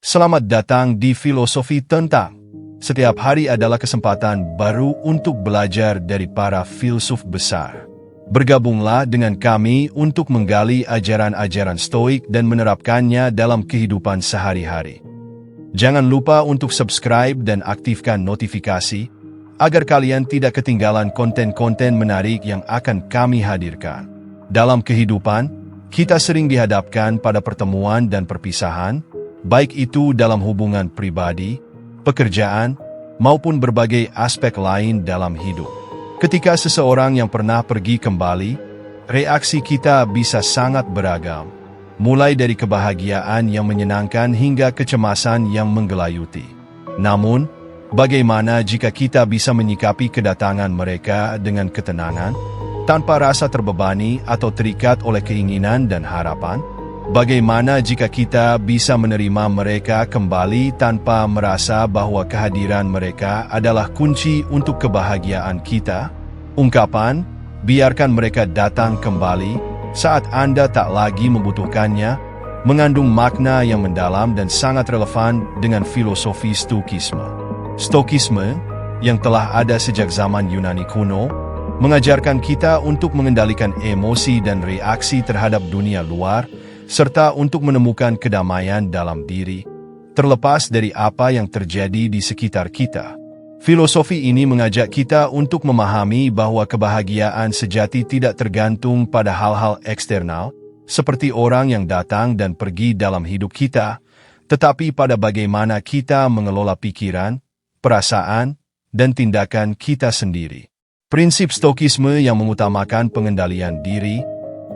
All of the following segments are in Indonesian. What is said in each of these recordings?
Selamat datang di Filosofi Tentang. Setiap hari adalah kesempatan baru untuk belajar dari para filsuf besar. Bergabunglah dengan kami untuk menggali ajaran-ajaran Stoik dan menerapkannya dalam kehidupan sehari-hari. Jangan lupa untuk subscribe dan aktifkan notifikasi, agar kalian tidak ketinggalan konten-konten menarik yang akan kami hadirkan. Dalam kehidupan, kita sering dihadapkan pada pertemuan dan perpisahan, baik itu dalam hubungan pribadi, pekerjaan, maupun berbagai aspek lain dalam hidup. Ketika seseorang yang pernah pergi kembali, reaksi kita bisa sangat beragam, mulai dari kebahagiaan yang menyenangkan hingga kecemasan yang menggelayuti. Namun, bagaimana jika kita bisa menyikapi kedatangan mereka dengan ketenangan, tanpa rasa terbebani atau terikat oleh keinginan dan harapan? Bagaimana jika kita bisa menerima mereka kembali tanpa merasa bahwa kehadiran mereka adalah kunci untuk kebahagiaan kita? Ungkapan, biarkan mereka datang kembali saat Anda tak lagi membutuhkannya, mengandung makna yang mendalam dan sangat relevan dengan filosofi Stoikisme. Stoikisme, yang telah ada sejak zaman Yunani kuno, mengajarkan kita untuk mengendalikan emosi dan reaksi terhadap dunia luar, serta untuk menemukan kedamaian dalam diri, terlepas dari apa yang terjadi di sekitar kita. Filosofi ini mengajak kita untuk memahami bahwa kebahagiaan sejati tidak tergantung pada hal-hal eksternal, seperti orang yang datang dan pergi dalam hidup kita, tetapi pada bagaimana kita mengelola pikiran, perasaan, dan tindakan kita sendiri. Prinsip Stoikisme yang mengutamakan pengendalian diri,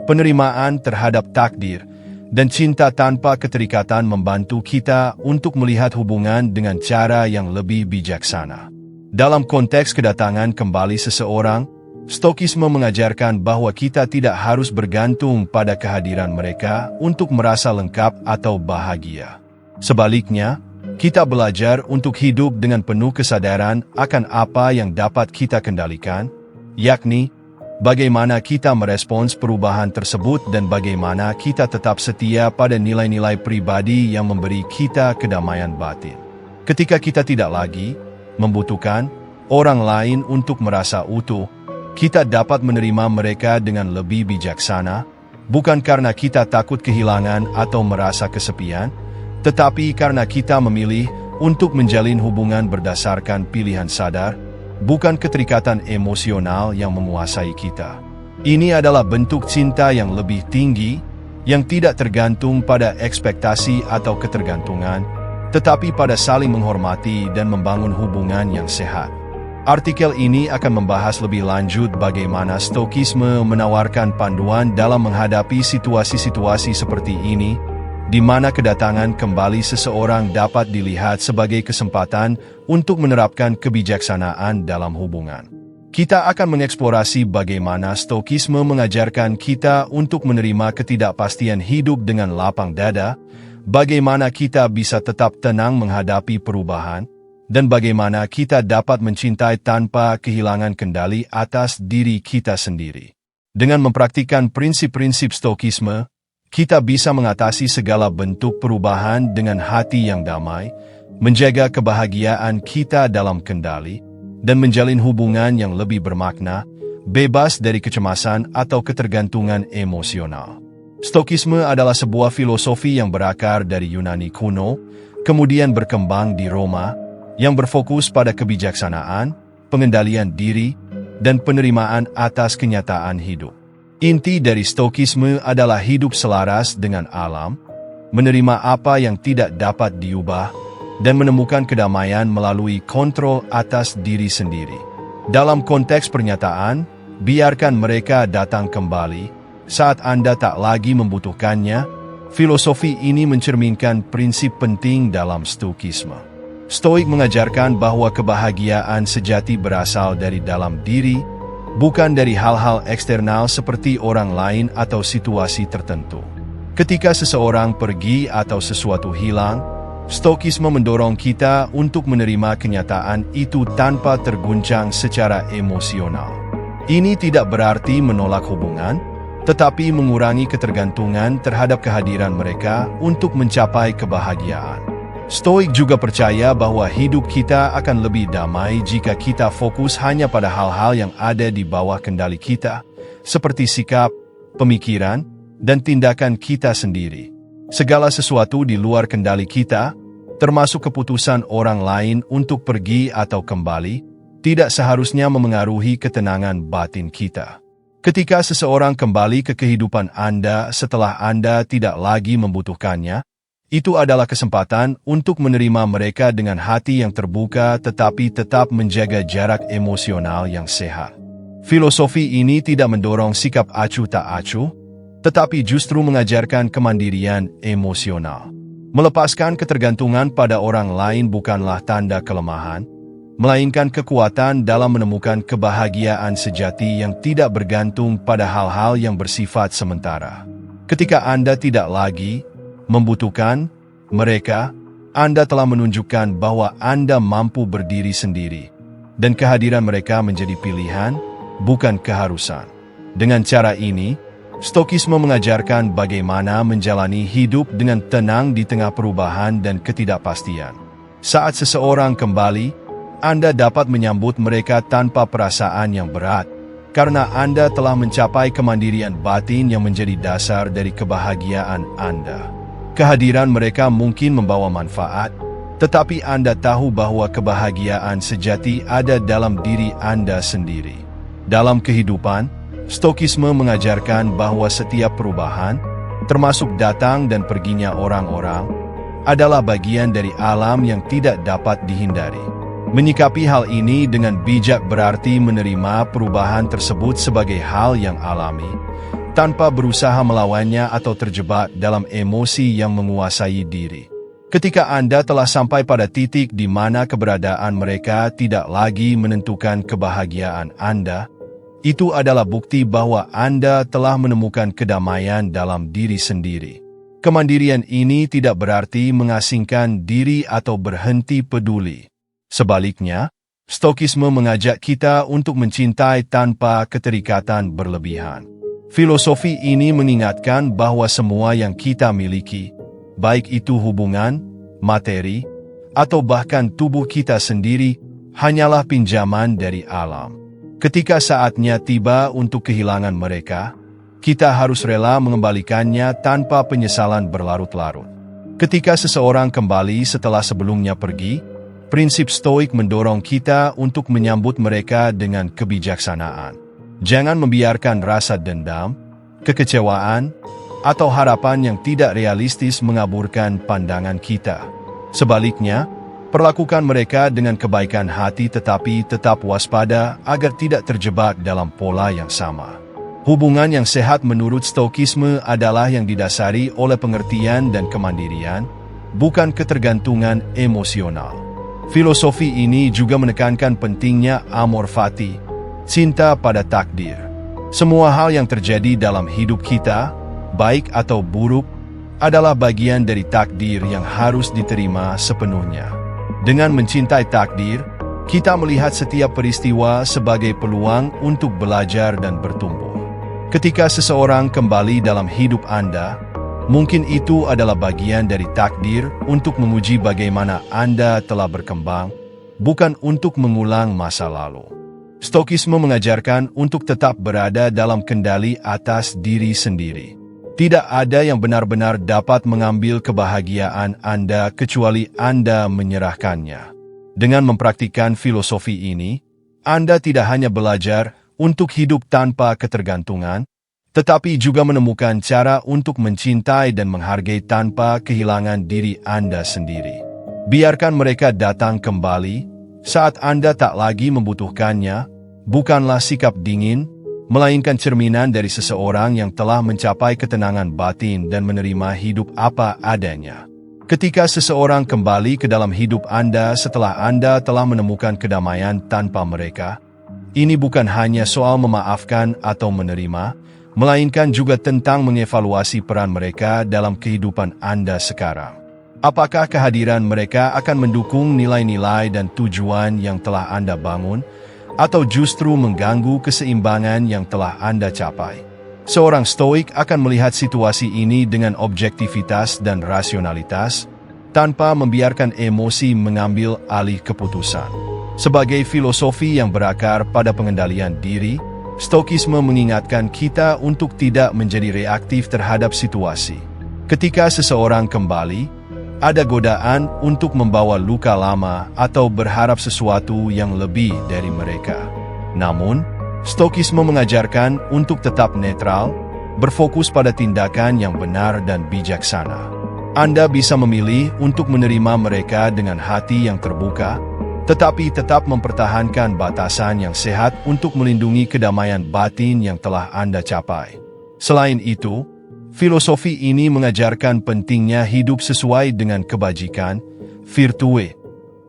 penerimaan terhadap takdir, dan cinta tanpa keterikatan membantu kita untuk melihat hubungan dengan cara yang lebih bijaksana. Dalam konteks kedatangan kembali seseorang, Stoikisme mengajarkan bahwa kita tidak harus bergantung pada kehadiran mereka untuk merasa lengkap atau bahagia. Sebaliknya, kita belajar untuk hidup dengan penuh kesadaran akan apa yang dapat kita kendalikan, yakni bagaimana kita merespons perubahan tersebut dan bagaimana kita tetap setia pada nilai-nilai pribadi yang memberi kita kedamaian batin. Ketika kita tidak lagi membutuhkan orang lain untuk merasa utuh, kita dapat menerima mereka dengan lebih bijaksana, bukan karena kita takut kehilangan atau merasa kesepian, tetapi karena kita memilih untuk menjalin hubungan berdasarkan pilihan sadar, bukan keterikatan emosional yang menguasai kita. Ini adalah bentuk cinta yang lebih tinggi, yang tidak tergantung pada ekspektasi atau ketergantungan, tetapi pada saling menghormati dan membangun hubungan yang sehat. Artikel ini akan membahas lebih lanjut bagaimana Stoikisme menawarkan panduan dalam menghadapi situasi-situasi seperti ini, di mana kedatangan kembali seseorang dapat dilihat sebagai kesempatan untuk menerapkan kebijaksanaan dalam hubungan. Kita akan mengeksplorasi bagaimana Stoikisme mengajarkan kita untuk menerima ketidakpastian hidup dengan lapang dada, bagaimana kita bisa tetap tenang menghadapi perubahan, dan bagaimana kita dapat mencintai tanpa kehilangan kendali atas diri kita sendiri. Dengan mempraktikkan prinsip-prinsip Stoikisme, kita bisa mengatasi segala bentuk perubahan dengan hati yang damai, menjaga kebahagiaan kita dalam kendali, dan menjalin hubungan yang lebih bermakna, bebas dari kecemasan atau ketergantungan emosional. Stoikisme adalah sebuah filosofi yang berakar dari Yunani kuno, kemudian berkembang di Roma, yang berfokus pada kebijaksanaan, pengendalian diri, dan penerimaan atas kenyataan hidup. Inti dari Stoikisme adalah hidup selaras dengan alam, menerima apa yang tidak dapat diubah, dan menemukan kedamaian melalui kontrol atas diri sendiri. Dalam konteks pernyataan, biarkan mereka datang kembali saat Anda tak lagi membutuhkannya. Filosofi ini mencerminkan prinsip penting dalam Stoikisme. Stoik mengajarkan bahwa kebahagiaan sejati berasal dari dalam diri, bukan dari hal-hal eksternal seperti orang lain atau situasi tertentu. Ketika seseorang pergi atau sesuatu hilang, Stoikisme mendorong kita untuk menerima kenyataan itu tanpa terguncang secara emosional. Ini tidak berarti menolak hubungan, tetapi mengurangi ketergantungan terhadap kehadiran mereka untuk mencapai kebahagiaan. Stoik juga percaya bahwa hidup kita akan lebih damai jika kita fokus hanya pada hal-hal yang ada di bawah kendali kita, seperti sikap, pemikiran, dan tindakan kita sendiri. Segala sesuatu di luar kendali kita, termasuk keputusan orang lain untuk pergi atau kembali, tidak seharusnya memengaruhi ketenangan batin kita. Ketika seseorang kembali ke kehidupan Anda setelah Anda tidak lagi membutuhkannya, itu adalah kesempatan untuk menerima mereka dengan hati yang terbuka tetapi tetap menjaga jarak emosional yang sehat. Filosofi ini tidak mendorong sikap acuh tak acuh, tetapi justru mengajarkan kemandirian emosional. Melepaskan ketergantungan pada orang lain bukanlah tanda kelemahan, melainkan kekuatan dalam menemukan kebahagiaan sejati yang tidak bergantung pada hal-hal yang bersifat sementara. Ketika Anda tidak lagi membutuhkan mereka, Anda telah menunjukkan bahwa Anda mampu berdiri sendiri, dan kehadiran mereka menjadi pilihan, bukan keharusan. Dengan cara ini, Stokisme mengajarkan bagaimana menjalani hidup dengan tenang di tengah perubahan dan ketidakpastian. Saat seseorang kembali, Anda dapat menyambut mereka tanpa perasaan yang berat, karena Anda telah mencapai kemandirian batin yang menjadi dasar dari kebahagiaan Anda. Kehadiran mereka mungkin membawa manfaat, tetapi Anda tahu bahwa kebahagiaan sejati ada dalam diri Anda sendiri. Dalam kehidupan, Stokisme mengajarkan bahwa setiap perubahan, termasuk datang dan perginya orang-orang, adalah bagian dari alam yang tidak dapat dihindari. Menyikapi hal ini dengan bijak berarti menerima perubahan tersebut sebagai hal yang alami, tanpa berusaha melawannya atau terjebak dalam emosi yang menguasai diri. Ketika Anda telah sampai pada titik di mana keberadaan mereka tidak lagi menentukan kebahagiaan Anda, itu adalah bukti bahwa Anda telah menemukan kedamaian dalam diri sendiri. Kemandirian ini tidak berarti mengasingkan diri atau berhenti peduli. Sebaliknya, Stokisme mengajak kita untuk mencintai tanpa keterikatan berlebihan. Filosofi ini mengingatkan bahwa semua yang kita miliki, baik itu hubungan, materi, atau bahkan tubuh kita sendiri, hanyalah pinjaman dari alam. Ketika saatnya tiba untuk kehilangan mereka, kita harus rela mengembalikannya tanpa penyesalan berlarut-larut. Ketika seseorang kembali setelah sebelumnya pergi, prinsip Stoik mendorong kita untuk menyambut mereka dengan kebijaksanaan. Jangan membiarkan rasa dendam, kekecewaan, atau harapan yang tidak realistis mengaburkan pandangan kita. Sebaliknya, perlakukan mereka dengan kebaikan hati tetapi tetap waspada agar tidak terjebak dalam pola yang sama. Hubungan yang sehat menurut Stokisme adalah yang didasari oleh pengertian dan kemandirian, bukan ketergantungan emosional. Filosofi ini juga menekankan pentingnya amor fati, cinta pada takdir. Semua hal yang terjadi dalam hidup kita, baik atau buruk, adalah bagian dari takdir yang harus diterima sepenuhnya. Dengan mencintai takdir, kita melihat setiap peristiwa sebagai peluang untuk belajar dan bertumbuh. Ketika seseorang kembali dalam hidup Anda, mungkin itu adalah bagian dari takdir untuk menguji bagaimana Anda telah berkembang, bukan untuk mengulang masa lalu. Stokisme mengajarkan untuk tetap berada dalam kendali atas diri sendiri. Tidak ada yang benar-benar dapat mengambil kebahagiaan Anda kecuali Anda menyerahkannya. Dengan mempraktikkan filosofi ini, Anda tidak hanya belajar untuk hidup tanpa ketergantungan, tetapi juga menemukan cara untuk mencintai dan menghargai tanpa kehilangan diri Anda sendiri. Biarkan mereka datang kembali saat Anda tak lagi membutuhkannya, bukanlah sikap dingin, melainkan cerminan dari seseorang yang telah mencapai ketenangan batin dan menerima hidup apa adanya. Ketika seseorang kembali ke dalam hidup Anda setelah Anda telah menemukan kedamaian tanpa mereka, ini bukan hanya soal memaafkan atau menerima, melainkan juga tentang mengevaluasi peran mereka dalam kehidupan Anda sekarang. Apakah kehadiran mereka akan mendukung nilai-nilai dan tujuan yang telah Anda bangun, atau justru mengganggu keseimbangan yang telah Anda capai? Seorang Stoik akan melihat situasi ini dengan objektivitas dan rasionalitas, tanpa membiarkan emosi mengambil alih keputusan. Sebagai filosofi yang berakar pada pengendalian diri, Stokisme mengingatkan kita untuk tidak menjadi reaktif terhadap situasi. Ketika seseorang kembali, ada godaan untuk membawa luka lama atau berharap sesuatu yang lebih dari mereka. Namun, Stokisme mengajarkan untuk tetap netral, berfokus pada tindakan yang benar dan bijaksana. Anda bisa memilih untuk menerima mereka dengan hati yang terbuka, tetapi tetap mempertahankan batasan yang sehat untuk melindungi kedamaian batin yang telah Anda capai. Selain itu, filosofi ini mengajarkan pentingnya hidup sesuai dengan kebajikan, virtue,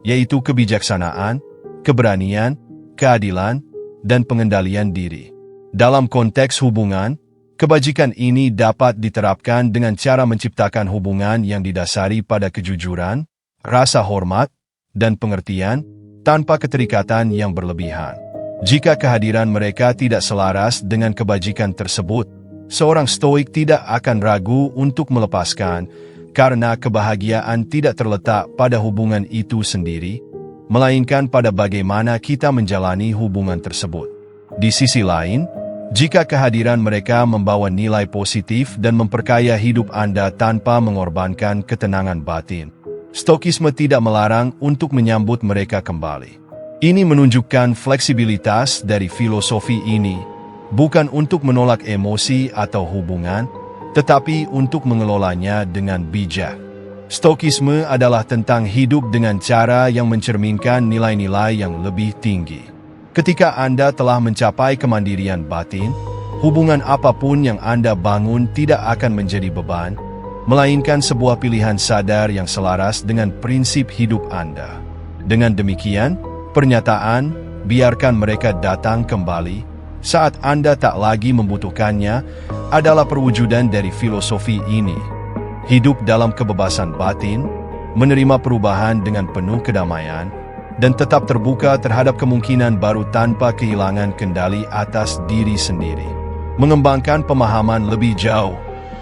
yaitu kebijaksanaan, keberanian, keadilan, dan pengendalian diri. Dalam konteks hubungan, kebajikan ini dapat diterapkan dengan cara menciptakan hubungan yang didasari pada kejujuran, rasa hormat, dan pengertian, tanpa keterikatan yang berlebihan. Jika kehadiran mereka tidak selaras dengan kebajikan tersebut, seorang stoik tidak akan ragu untuk melepaskan, karena kebahagiaan tidak terletak pada hubungan itu sendiri, melainkan pada bagaimana kita menjalani hubungan tersebut. Di sisi lain, jika kehadiran mereka membawa nilai positif dan memperkaya hidup Anda tanpa mengorbankan ketenangan batin, Stokisme tidak melarang untuk menyambut mereka kembali. Ini menunjukkan fleksibilitas dari filosofi ini, bukan untuk menolak emosi atau hubungan, tetapi untuk mengelolanya dengan bijak. Stokisme adalah tentang hidup dengan cara yang mencerminkan nilai-nilai yang lebih tinggi. Ketika Anda telah mencapai kemandirian batin, hubungan apapun yang Anda bangun tidak akan menjadi beban, melainkan sebuah pilihan sadar yang selaras dengan prinsip hidup Anda. Dengan demikian, pernyataan, biarkan mereka datang kembali, saat Anda tak lagi membutuhkannya, adalah perwujudan dari filosofi ini. Hidup dalam kebebasan batin, menerima perubahan dengan penuh kedamaian, dan tetap terbuka terhadap kemungkinan baru tanpa kehilangan kendali atas diri sendiri. Mengembangkan pemahaman lebih jauh,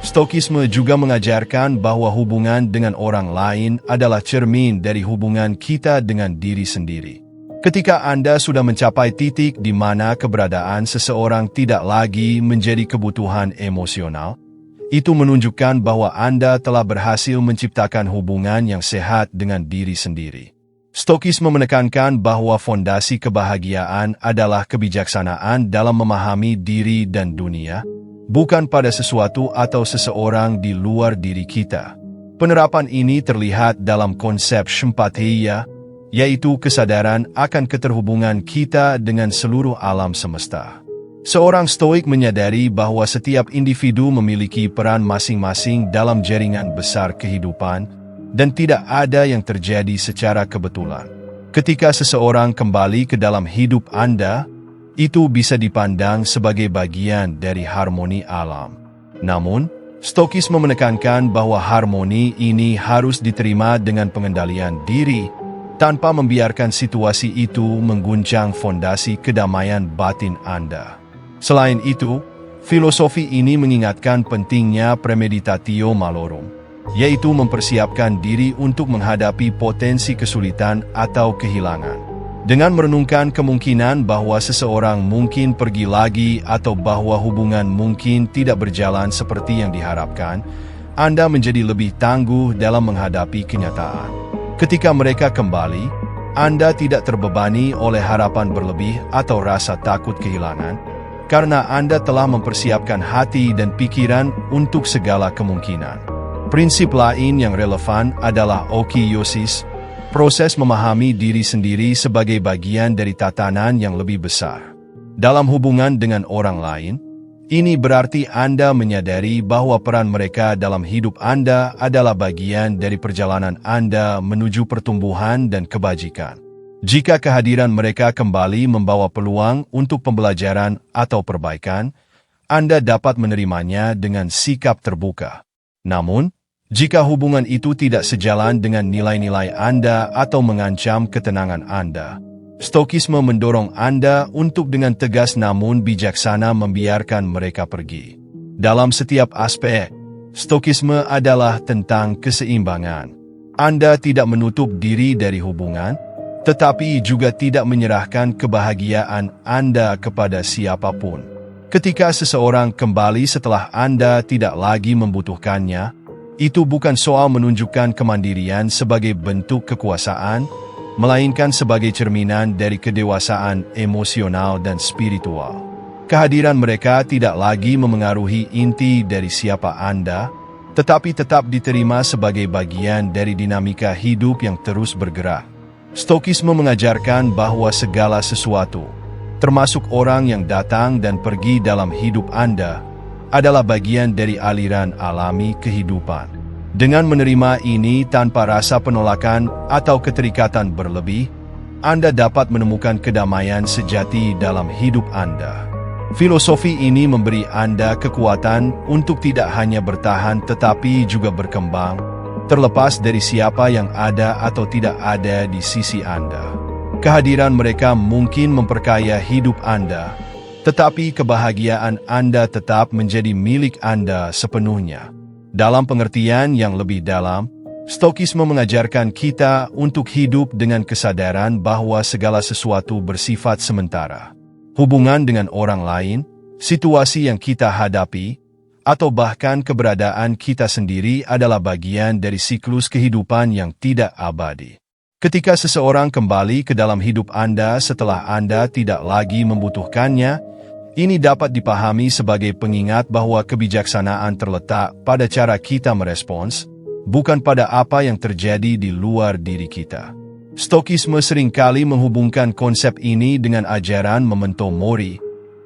Stokisme juga mengajarkan bahwa hubungan dengan orang lain adalah cermin dari hubungan kita dengan diri sendiri. Ketika Anda sudah mencapai titik di mana keberadaan seseorang tidak lagi menjadi kebutuhan emosional, itu menunjukkan bahwa Anda telah berhasil menciptakan hubungan yang sehat dengan diri sendiri. Stokisme menekankan bahwa fondasi kebahagiaan adalah kebijaksanaan dalam memahami diri dan dunia, bukan pada sesuatu atau seseorang di luar diri kita. Penerapan ini terlihat dalam konsep sympatia, yaitu kesadaran akan keterhubungan kita dengan seluruh alam semesta. Seorang stoik menyadari bahwa setiap individu memiliki peran masing-masing dalam jaringan besar kehidupan, dan tidak ada yang terjadi secara kebetulan. Ketika seseorang kembali ke dalam hidup Anda, itu bisa dipandang sebagai bagian dari harmoni alam. Namun, Stokisme menekankan bahwa harmoni ini harus diterima dengan pengendalian diri, tanpa membiarkan situasi itu mengguncang fondasi kedamaian batin Anda. Selain itu, filosofi ini mengingatkan pentingnya premeditatio malorum, yaitu mempersiapkan diri untuk menghadapi potensi kesulitan atau kehilangan. Dengan merenungkan kemungkinan bahwa seseorang mungkin pergi lagi atau bahwa hubungan mungkin tidak berjalan seperti yang diharapkan, Anda menjadi lebih tangguh dalam menghadapi kenyataan. Ketika mereka kembali, Anda tidak terbebani oleh harapan berlebih atau rasa takut kehilangan, karena Anda telah mempersiapkan hati dan pikiran untuk segala kemungkinan. Prinsip lain yang relevan adalah okiosis, proses memahami diri sendiri sebagai bagian dari tatanan yang lebih besar. Dalam hubungan dengan orang lain, ini berarti Anda menyadari bahwa peran mereka dalam hidup Anda adalah bagian dari perjalanan Anda menuju pertumbuhan dan kebajikan. Jika kehadiran mereka kembali membawa peluang untuk pembelajaran atau perbaikan, Anda dapat menerimanya dengan sikap terbuka. Namun, jika hubungan itu tidak sejalan dengan nilai-nilai Anda atau mengancam ketenangan Anda, Stokisme mendorong Anda untuk dengan tegas namun bijaksana membiarkan mereka pergi. Dalam setiap aspek, Stokisme adalah tentang keseimbangan. Anda tidak menutup diri dari hubungan, tetapi juga tidak menyerahkan kebahagiaan Anda kepada siapapun. Ketika seseorang kembali setelah Anda tidak lagi membutuhkannya, itu bukan soal menunjukkan kemandirian sebagai bentuk kekuasaan, melainkan sebagai cerminan dari kedewasaan emosional dan spiritual. Kehadiran mereka tidak lagi memengaruhi inti dari siapa Anda, tetapi tetap diterima sebagai bagian dari dinamika hidup yang terus bergerak. Stokisme mengajarkan bahwa segala sesuatu, termasuk orang yang datang dan pergi dalam hidup Anda, adalah bagian dari aliran alami kehidupan. Dengan menerima ini tanpa rasa penolakan atau keterikatan berlebih, Anda dapat menemukan kedamaian sejati dalam hidup Anda. Filosofi ini memberi Anda kekuatan untuk tidak hanya bertahan tetapi juga berkembang, terlepas dari siapa yang ada atau tidak ada di sisi Anda. Kehadiran mereka mungkin memperkaya hidup Anda, tetapi kebahagiaan Anda tetap menjadi milik Anda sepenuhnya. Dalam pengertian yang lebih dalam, Stokisme mengajarkan kita untuk hidup dengan kesadaran bahwa segala sesuatu bersifat sementara. Hubungan dengan orang lain, situasi yang kita hadapi, atau bahkan keberadaan kita sendiri adalah bagian dari siklus kehidupan yang tidak abadi. Ketika seseorang kembali ke dalam hidup Anda setelah Anda tidak lagi membutuhkannya, ini dapat dipahami sebagai pengingat bahwa kebijaksanaan terletak pada cara kita merespons, bukan pada apa yang terjadi di luar diri kita. Stokisme seringkali menghubungkan konsep ini dengan ajaran memento mori,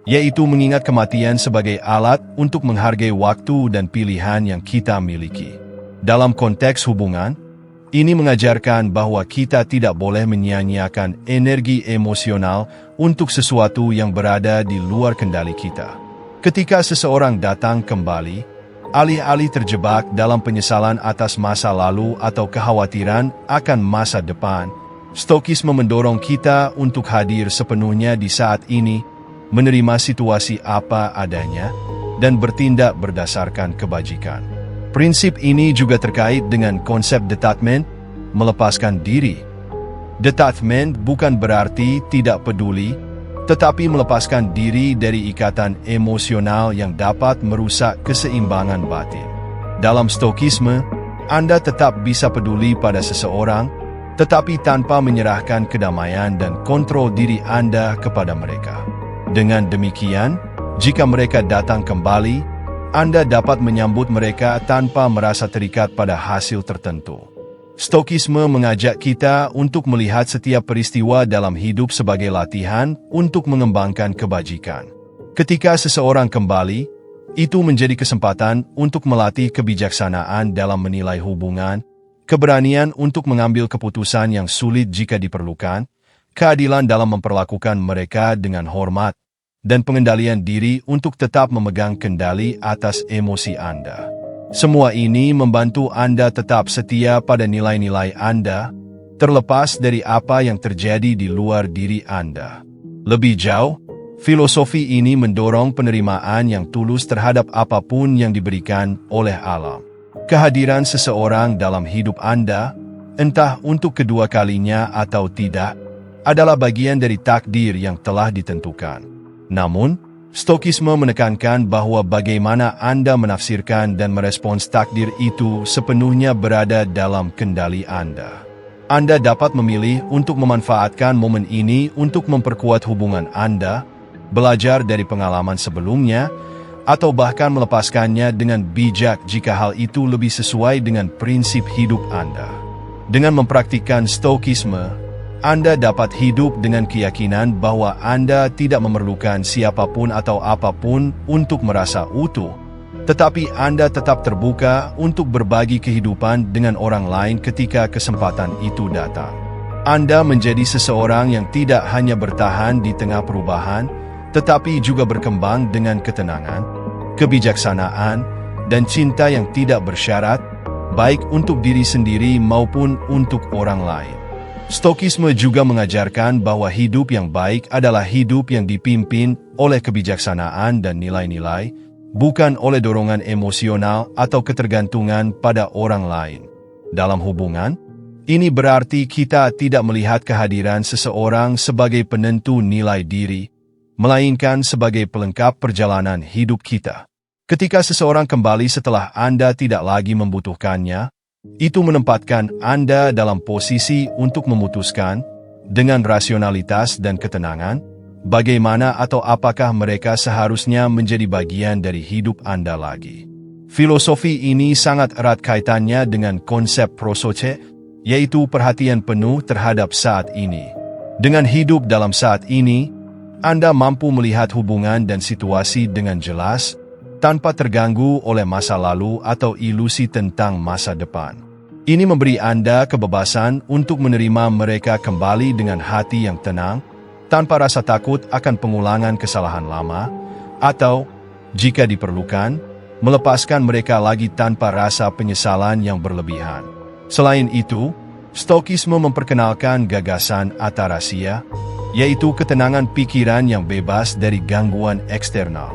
yaitu mengingat kematian sebagai alat untuk menghargai waktu dan pilihan yang kita miliki. Dalam konteks hubungan, ini mengajarkan bahwa kita tidak boleh menyia-nyiakan energi emosional untuk sesuatu yang berada di luar kendali kita. Ketika seseorang datang kembali, alih-alih terjebak dalam penyesalan atas masa lalu atau kekhawatiran akan masa depan, Stokisme mendorong kita untuk hadir sepenuhnya di saat ini, menerima situasi apa adanya, dan bertindak berdasarkan kebajikan. Prinsip ini juga terkait dengan konsep detachment, melepaskan diri. Detachment bukan berarti tidak peduli, tetapi melepaskan diri dari ikatan emosional yang dapat merusak keseimbangan batin. Dalam Stokisme, Anda tetap bisa peduli pada seseorang, tetapi tanpa menyerahkan kedamaian dan kontrol diri Anda kepada mereka. Dengan demikian, jika mereka datang kembali, Anda dapat menyambut mereka tanpa merasa terikat pada hasil tertentu. Stokisme mengajak kita untuk melihat setiap peristiwa dalam hidup sebagai latihan untuk mengembangkan kebajikan. Ketika seseorang kembali, itu menjadi kesempatan untuk melatih kebijaksanaan dalam menilai hubungan, keberanian untuk mengambil keputusan yang sulit jika diperlukan, keadilan dalam memperlakukan mereka dengan hormat, dan pengendalian diri untuk tetap memegang kendali atas emosi Anda. Semua ini membantu Anda tetap setia pada nilai-nilai Anda, terlepas dari apa yang terjadi di luar diri Anda. Lebih jauh, filosofi ini mendorong penerimaan yang tulus terhadap apapun yang diberikan oleh alam. Kehadiran seseorang dalam hidup Anda, entah untuk kedua kalinya atau tidak, adalah bagian dari takdir yang telah ditentukan. Namun, Stokisme menekankan bahwa bagaimana Anda menafsirkan dan merespons takdir itu sepenuhnya berada dalam kendali Anda. Anda dapat memilih untuk memanfaatkan momen ini untuk memperkuat hubungan Anda, belajar dari pengalaman sebelumnya, atau bahkan melepaskannya dengan bijak jika hal itu lebih sesuai dengan prinsip hidup Anda. Dengan mempraktikkan Stokisme, Anda dapat hidup dengan keyakinan bahwa Anda tidak memerlukan siapapun atau apapun untuk merasa utuh, tetapi Anda tetap terbuka untuk berbagi kehidupan dengan orang lain ketika kesempatan itu datang. Anda menjadi seseorang yang tidak hanya bertahan di tengah perubahan, tetapi juga berkembang dengan ketenangan, kebijaksanaan, dan cinta yang tidak bersyarat, baik untuk diri sendiri maupun untuk orang lain. Stokisme juga mengajarkan bahwa hidup yang baik adalah hidup yang dipimpin oleh kebijaksanaan dan nilai-nilai, bukan oleh dorongan emosional atau ketergantungan pada orang lain. Dalam hubungan, ini berarti kita tidak melihat kehadiran seseorang sebagai penentu nilai diri, melainkan sebagai pelengkap perjalanan hidup kita. Ketika seseorang kembali setelah Anda tidak lagi membutuhkannya, itu menempatkan Anda dalam posisi untuk memutuskan, dengan rasionalitas dan ketenangan, bagaimana atau apakah mereka seharusnya menjadi bagian dari hidup Anda lagi. Filosofi ini sangat erat kaitannya dengan konsep prosoce, yaitu perhatian penuh terhadap saat ini. Dengan hidup dalam saat ini, Anda mampu melihat hubungan dan situasi dengan jelas, tanpa terganggu oleh masa lalu atau ilusi tentang masa depan. Ini memberi Anda kebebasan untuk menerima mereka kembali dengan hati yang tenang, tanpa rasa takut akan pengulangan kesalahan lama, atau, jika diperlukan, melepaskan mereka lagi tanpa rasa penyesalan yang berlebihan. Selain itu, Stokisme memperkenalkan gagasan atarasia, yaitu ketenangan pikiran yang bebas dari gangguan eksternal.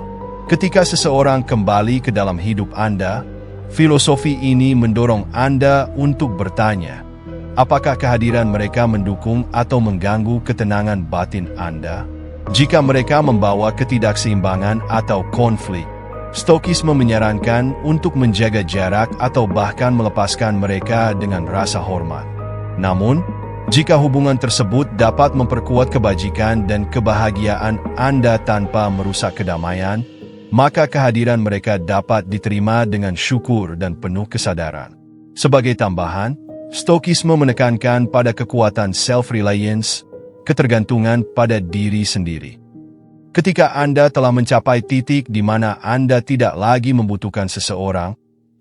Ketika seseorang kembali ke dalam hidup Anda, filosofi ini mendorong Anda untuk bertanya, apakah kehadiran mereka mendukung atau mengganggu ketenangan batin Anda? Jika mereka membawa ketidakseimbangan atau konflik, Stokisme menyarankan untuk menjaga jarak atau bahkan melepaskan mereka dengan rasa hormat. Namun, jika hubungan tersebut dapat memperkuat kebajikan dan kebahagiaan Anda tanpa merusak kedamaian, maka kehadiran mereka dapat diterima dengan syukur dan penuh kesadaran. Sebagai tambahan, Stokisme menekankan pada kekuatan self-reliance, ketergantungan pada diri sendiri. Ketika Anda telah mencapai titik di mana Anda tidak lagi membutuhkan seseorang,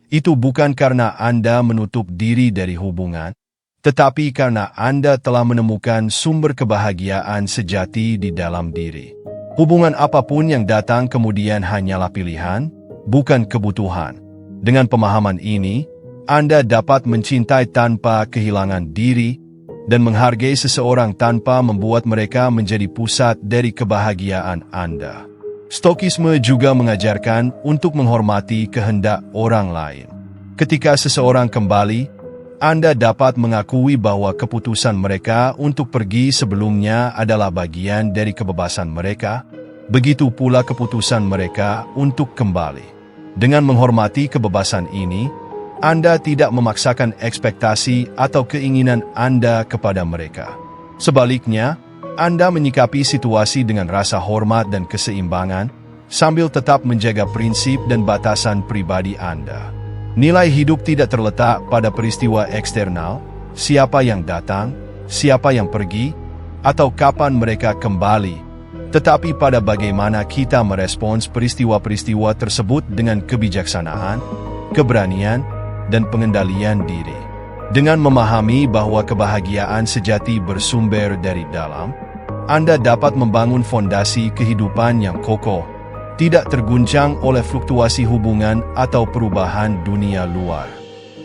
itu bukan karena Anda menutup diri dari hubungan, tetapi karena Anda telah menemukan sumber kebahagiaan sejati di dalam diri. Hubungan apapun yang datang kemudian hanyalah pilihan, bukan kebutuhan. Dengan pemahaman ini, Anda dapat mencintai tanpa kehilangan diri dan menghargai seseorang tanpa membuat mereka menjadi pusat dari kebahagiaan Anda. Stokisme juga mengajarkan untuk menghormati kehendak orang lain. Ketika seseorang kembali, Anda dapat mengakui bahwa keputusan mereka untuk pergi sebelumnya adalah bagian dari kebebasan mereka, begitu pula keputusan mereka untuk kembali. Dengan menghormati kebebasan ini, Anda tidak memaksakan ekspektasi atau keinginan Anda kepada mereka. Sebaliknya, Anda menyikapi situasi dengan rasa hormat dan keseimbangan, sambil tetap menjaga prinsip dan batasan pribadi Anda. Nilai hidup tidak terletak pada peristiwa eksternal, siapa yang datang, siapa yang pergi, atau kapan mereka kembali, tetapi pada bagaimana kita merespons peristiwa-peristiwa tersebut dengan kebijaksanaan, keberanian, dan pengendalian diri. Dengan memahami bahwa kebahagiaan sejati bersumber dari dalam, Anda dapat membangun fondasi kehidupan yang kokoh, tidak terguncang oleh fluktuasi hubungan atau perubahan dunia luar.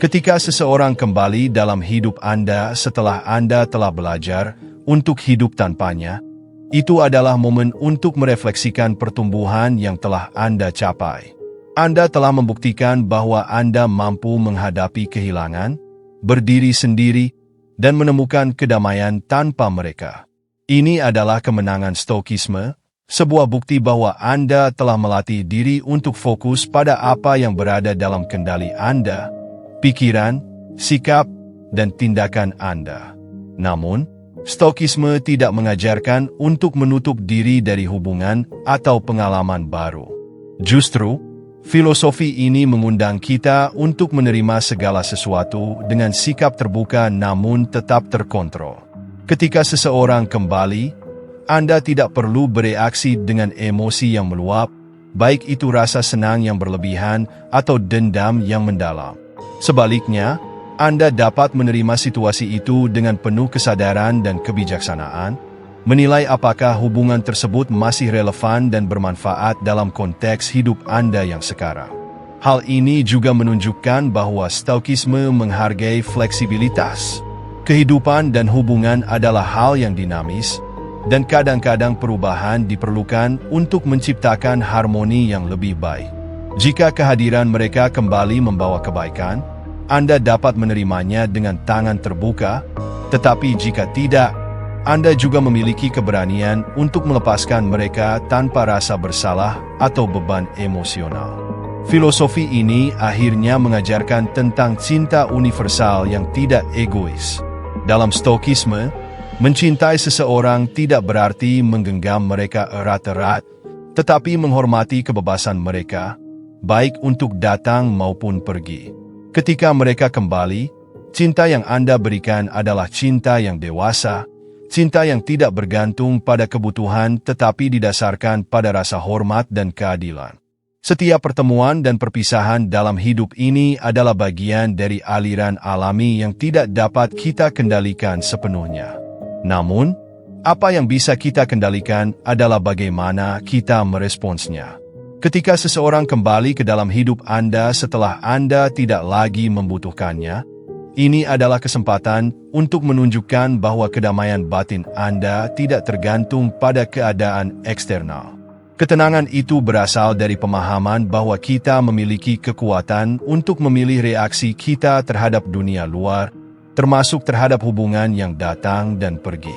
Ketika seseorang kembali dalam hidup Anda setelah Anda telah belajar untuk hidup tanpanya, itu adalah momen untuk merefleksikan pertumbuhan yang telah Anda capai. Anda telah membuktikan bahwa Anda mampu menghadapi kehilangan, berdiri sendiri, dan menemukan kedamaian tanpa mereka. Ini adalah kemenangan Stokisme, sebuah bukti bahwa Anda telah melatih diri untuk fokus pada apa yang berada dalam kendali Anda, pikiran, sikap, dan tindakan Anda. Namun, Stokisme tidak mengajarkan untuk menutup diri dari hubungan atau pengalaman baru. Justru, filosofi ini mengundang kita untuk menerima segala sesuatu dengan sikap terbuka namun tetap terkontrol. Ketika seseorang kembali, Anda tidak perlu bereaksi dengan emosi yang meluap, baik itu rasa senang yang berlebihan atau dendam yang mendalam. Sebaliknya, Anda dapat menerima situasi itu dengan penuh kesadaran dan kebijaksanaan, menilai apakah hubungan tersebut masih relevan dan bermanfaat dalam konteks hidup Anda yang sekarang. Hal ini juga menunjukkan bahwa Stokisme menghargai fleksibilitas. Kehidupan dan hubungan adalah hal yang dinamis, dan kadang-kadang perubahan diperlukan untuk menciptakan harmoni yang lebih baik. Jika kehadiran mereka kembali membawa kebaikan, Anda dapat menerimanya dengan tangan terbuka, tetapi jika tidak, Anda juga memiliki keberanian untuk melepaskan mereka tanpa rasa bersalah atau beban emosional. Filosofi ini akhirnya mengajarkan tentang cinta universal yang tidak egois. Dalam Stoikisme, mencintai seseorang tidak berarti menggenggam mereka erat-erat, tetapi menghormati kebebasan mereka, baik untuk datang maupun pergi. Ketika mereka kembali, cinta yang Anda berikan adalah cinta yang dewasa, cinta yang tidak bergantung pada kebutuhan tetapi didasarkan pada rasa hormat dan keadilan. Setiap pertemuan dan perpisahan dalam hidup ini adalah bagian dari aliran alami yang tidak dapat kita kendalikan sepenuhnya. Namun, apa yang bisa kita kendalikan adalah bagaimana kita meresponsnya. Ketika seseorang kembali ke dalam hidup Anda setelah Anda tidak lagi membutuhkannya, ini adalah kesempatan untuk menunjukkan bahwa kedamaian batin Anda tidak tergantung pada keadaan eksternal. Ketenangan itu berasal dari pemahaman bahwa kita memiliki kekuatan untuk memilih reaksi kita terhadap dunia luar, termasuk terhadap hubungan yang datang dan pergi.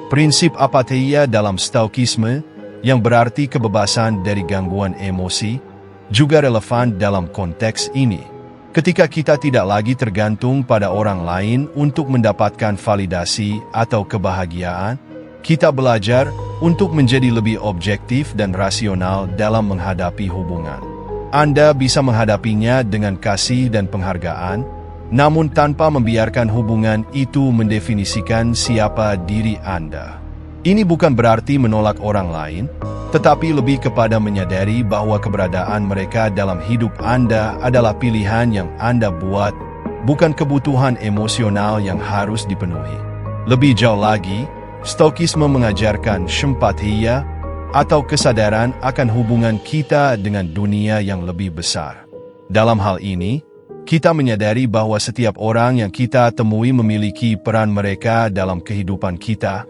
Prinsip apatheia dalam Stoikisme, yang berarti kebebasan dari gangguan emosi, juga relevan dalam konteks ini. Ketika kita tidak lagi tergantung pada orang lain untuk mendapatkan validasi atau kebahagiaan, kita belajar untuk menjadi lebih objektif dan rasional dalam menghadapi hubungan. Anda bisa menghadapinya dengan kasih dan penghargaan, namun tanpa membiarkan hubungan itu mendefinisikan siapa diri Anda. Ini bukan berarti menolak orang lain, tetapi lebih kepada menyadari bahwa keberadaan mereka dalam hidup Anda adalah pilihan yang Anda buat, bukan kebutuhan emosional yang harus dipenuhi. Lebih jauh lagi, Stoikisme mengajarkan sympatia atau kesadaran akan hubungan kita dengan dunia yang lebih besar. Dalam hal ini, kita menyadari bahwa setiap orang yang kita temui memiliki peran mereka dalam kehidupan kita,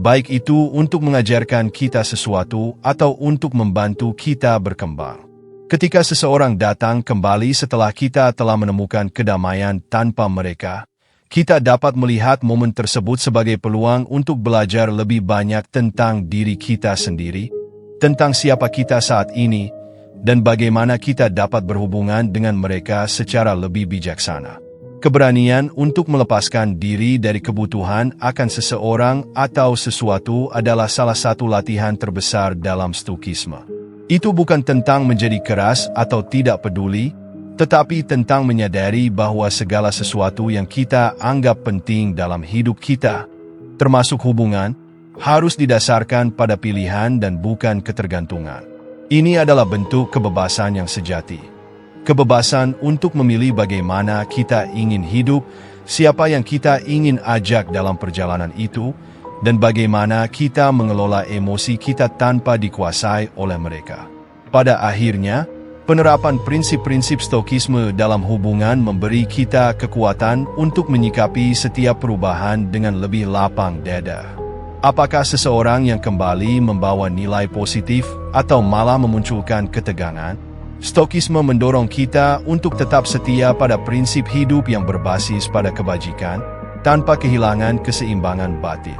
baik itu untuk mengajarkan kita sesuatu atau untuk membantu kita berkembang. Ketika seseorang datang kembali setelah kita telah menemukan kedamaian tanpa mereka, kita dapat melihat momen tersebut sebagai peluang untuk belajar lebih banyak tentang diri kita sendiri, tentang siapa kita saat ini, dan bagaimana kita dapat berhubungan dengan mereka secara lebih bijaksana. Keberanian untuk melepaskan diri dari kebutuhan akan seseorang atau sesuatu adalah salah satu latihan terbesar dalam Stoikisme. Itu bukan tentang menjadi keras atau tidak peduli, tetapi tentang menyadari bahwa segala sesuatu yang kita anggap penting dalam hidup kita, termasuk hubungan, harus didasarkan pada pilihan dan bukan ketergantungan. Ini adalah bentuk kebebasan yang sejati. Kebebasan untuk memilih bagaimana kita ingin hidup, siapa yang kita ingin ajak dalam perjalanan itu, dan bagaimana kita mengelola emosi kita tanpa dikuasai oleh mereka. Pada akhirnya, penerapan prinsip-prinsip Stoikisme dalam hubungan memberi kita kekuatan untuk menyikapi setiap perubahan dengan lebih lapang dada. Apakah seseorang yang kembali membawa nilai positif atau malah memunculkan ketegangan? Stoikisme mendorong kita untuk tetap setia pada prinsip hidup yang berbasis pada kebajikan, tanpa kehilangan keseimbangan batin.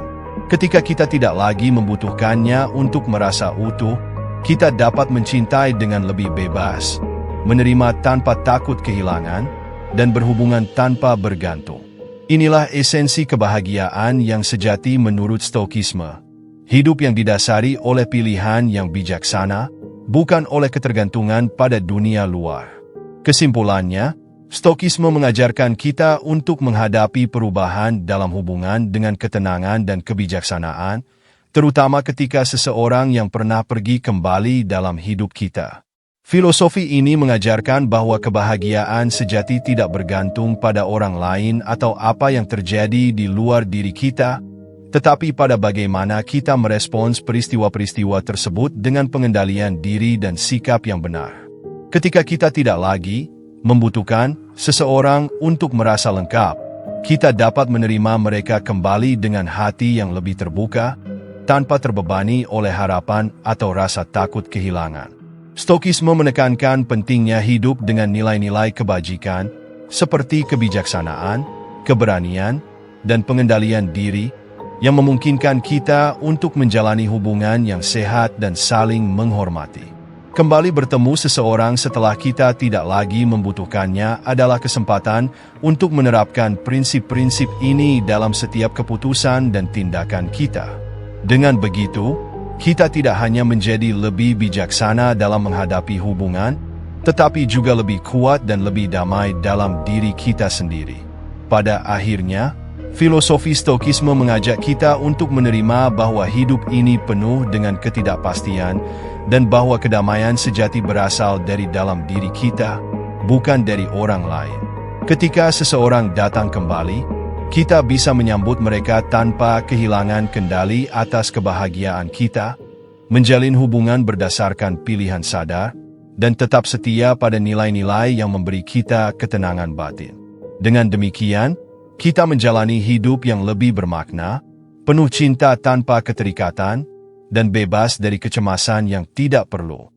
Ketika kita tidak lagi membutuhkannya untuk merasa utuh, kita dapat mencintai dengan lebih bebas, menerima tanpa takut kehilangan, dan berhubungan tanpa bergantung. Inilah esensi kebahagiaan yang sejati menurut Stoikisme. Hidup yang didasari oleh pilihan yang bijaksana, bukan oleh ketergantungan pada dunia luar. Kesimpulannya, Stoikisme mengajarkan kita untuk menghadapi perubahan dalam hubungan dengan ketenangan dan kebijaksanaan, terutama ketika seseorang yang pernah pergi kembali dalam hidup kita. Filosofi ini mengajarkan bahwa kebahagiaan sejati tidak bergantung pada orang lain atau apa yang terjadi di luar diri kita, tetapi pada bagaimana kita merespons peristiwa-peristiwa tersebut dengan pengendalian diri dan sikap yang benar. Ketika kita tidak lagi membutuhkan seseorang untuk merasa lengkap, kita dapat menerima mereka kembali dengan hati yang lebih terbuka, tanpa terbebani oleh harapan atau rasa takut kehilangan. Stoikisme menekankan pentingnya hidup dengan nilai-nilai kebajikan, seperti kebijaksanaan, keberanian, dan pengendalian diri, yang memungkinkan kita untuk menjalani hubungan yang sehat dan saling menghormati. Kembali bertemu seseorang setelah kita tidak lagi membutuhkannya adalah kesempatan untuk menerapkan prinsip-prinsip ini dalam setiap keputusan dan tindakan kita. Dengan begitu, kita tidak hanya menjadi lebih bijaksana dalam menghadapi hubungan, tetapi juga lebih kuat dan lebih damai dalam diri kita sendiri. Pada akhirnya, filosofi Stoikisme mengajak kita untuk menerima bahwa hidup ini penuh dengan ketidakpastian dan bahwa kedamaian sejati berasal dari dalam diri kita, bukan dari orang lain. Ketika seseorang datang kembali, kita bisa menyambut mereka tanpa kehilangan kendali atas kebahagiaan kita, menjalin hubungan berdasarkan pilihan sadar, dan tetap setia pada nilai-nilai yang memberi kita ketenangan batin. Dengan demikian, kita menjalani hidup yang lebih bermakna, penuh cinta tanpa keterikatan, dan bebas dari kecemasan yang tidak perlu.